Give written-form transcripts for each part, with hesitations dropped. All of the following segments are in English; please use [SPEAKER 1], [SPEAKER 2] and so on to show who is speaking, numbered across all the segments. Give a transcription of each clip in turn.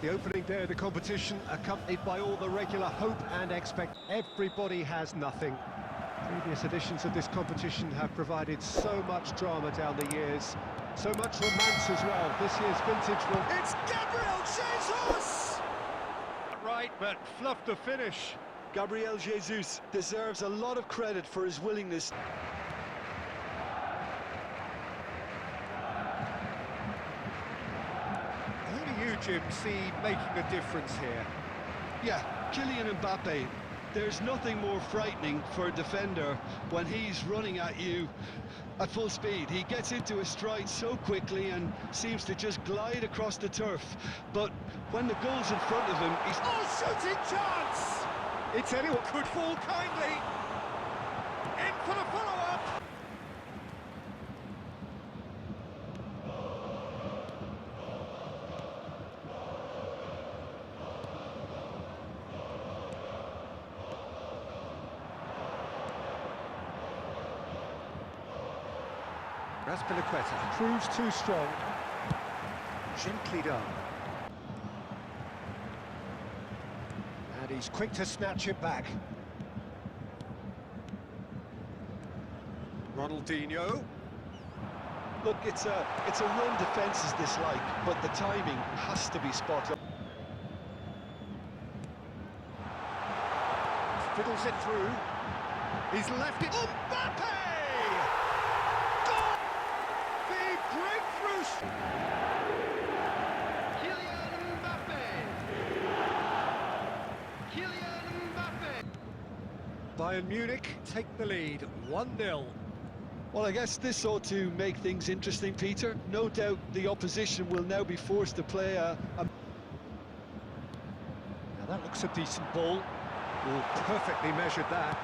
[SPEAKER 1] The opening day of the competition, accompanied by all the regular hope and expect. Everybody has nothing. Previous editions of this competition have provided so much drama down the years, so much romance as well. This year's vintage will... It's Gabriel Jesus! Right, but fluffed the finish.
[SPEAKER 2] Gabriel Jesus deserves a lot of credit for his willingness.
[SPEAKER 1] Who do you, Jim, see making a difference here?
[SPEAKER 2] Yeah, Kylian Mbappe. There's nothing more frightening for a defender when he's running at you at full speed. He gets into his stride so quickly and seems to just glide across the turf. But when the goal's in front of him, he's...
[SPEAKER 1] Oh, shooting chance! It's anyone could fall kindly. In for the follow-up. Raspilicueta proves too strong. Gently done. And he's quick to snatch it back. Ronaldinho.
[SPEAKER 2] Look, it's a run defence is dislike, but the timing has to be spot on.
[SPEAKER 1] Fiddles it through. He's left it. Mbappe! Breakthrough!
[SPEAKER 3] Kylian Mbappe!
[SPEAKER 1] Bayern Munich take the lead, 1-0.
[SPEAKER 2] Well, I guess this ought to make things interesting, Peter. No doubt the opposition will now be forced to play a...
[SPEAKER 1] Now that looks a decent ball. Oh, perfectly measured that.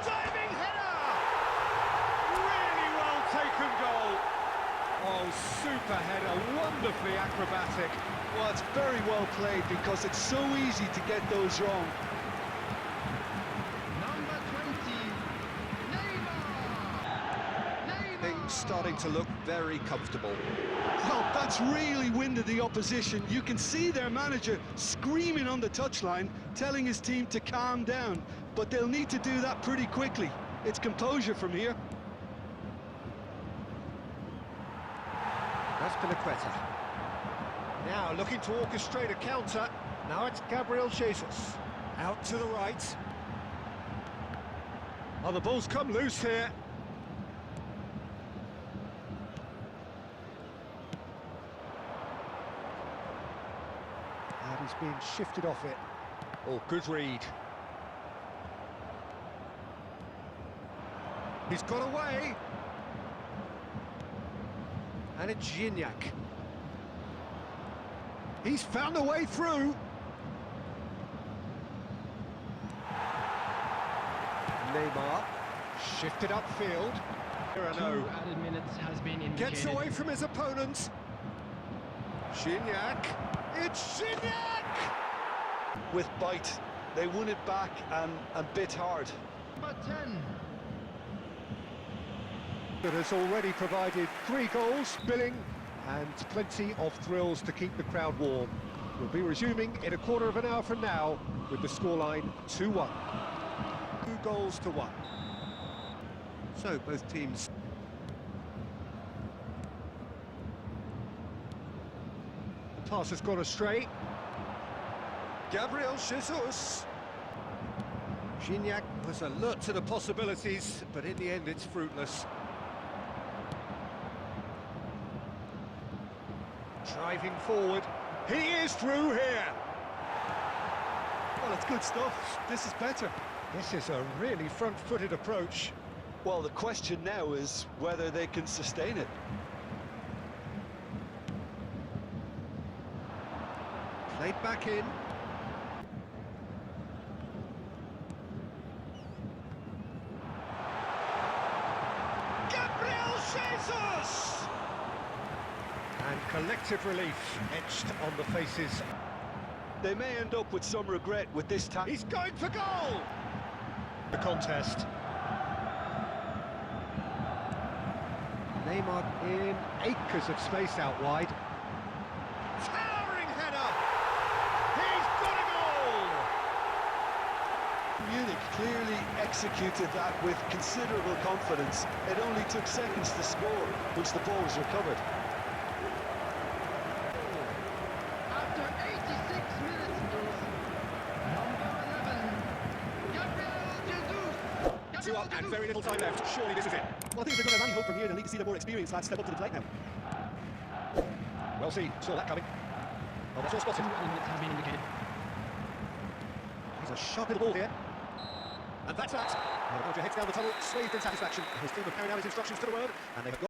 [SPEAKER 1] Diving header! Really well taken goal. Oh, super header, wonderfully acrobatic.
[SPEAKER 2] Well, it's very well played because it's so easy to get those wrong.
[SPEAKER 3] Number 20, Neymar!
[SPEAKER 1] Things starting to look very comfortable.
[SPEAKER 2] Well, that's really winded the opposition. You can see their manager screaming on the touchline, telling his team to calm down. But they'll need to do that pretty quickly. It's composure from here.
[SPEAKER 1] Raspilicueta. Now looking to orchestrate a counter. Now it's Gabriel Jesus. Out to the right. Oh, the ball's come loose here. And he's being shifted off it. Oh, good read. He's got away. And it's Gignac. He's found a way through. Neymar shifted upfield.
[SPEAKER 3] Two added minutes has been indicated.
[SPEAKER 1] Gets away from his opponents. Gignac. It's Gignac!
[SPEAKER 2] With bite, they won it back and bit hard.
[SPEAKER 3] Number 10.
[SPEAKER 1] That has already provided 3 goals, billing, and plenty of thrills to keep the crowd warm. We'll be resuming in a quarter of an hour from now with the scoreline 2-1. 2 goals to 1. So both teams. The pass has gone astray. Gabriel Jesus. Gignac was alert to the possibilities, but in the end it's fruitless. Driving forward, he is through here.
[SPEAKER 2] Well, it's good stuff. This is better.
[SPEAKER 1] This is a really front-footed approach.
[SPEAKER 2] Well, the question now is whether they can sustain it.
[SPEAKER 1] Played back in. Gabriel Jesus! And collective relief etched on the faces.
[SPEAKER 2] They may end up with some regret with this time.
[SPEAKER 1] He's going for goal! The contest. Neymar in acres of space out wide. Towering
[SPEAKER 2] Munich clearly executed that with considerable confidence. It only took seconds to score once the ball was recovered.
[SPEAKER 3] After 86 minutes is number 11, Gabriel Jesus.
[SPEAKER 1] 2 up and very little time left. Surely this is it.
[SPEAKER 4] Well, I think if they're going to have any hope from here, they'll need to see the more experienced lads step up to the plate now.
[SPEAKER 1] Well seen, saw that coming. Oh, that's all spotted.
[SPEAKER 3] 2 added minutes have been indicated.
[SPEAKER 1] He's a sharp little ball here. And that's that. Now the manager heads down the tunnel, swathed in satisfaction. His team have carried out his instructions to the word, and they have got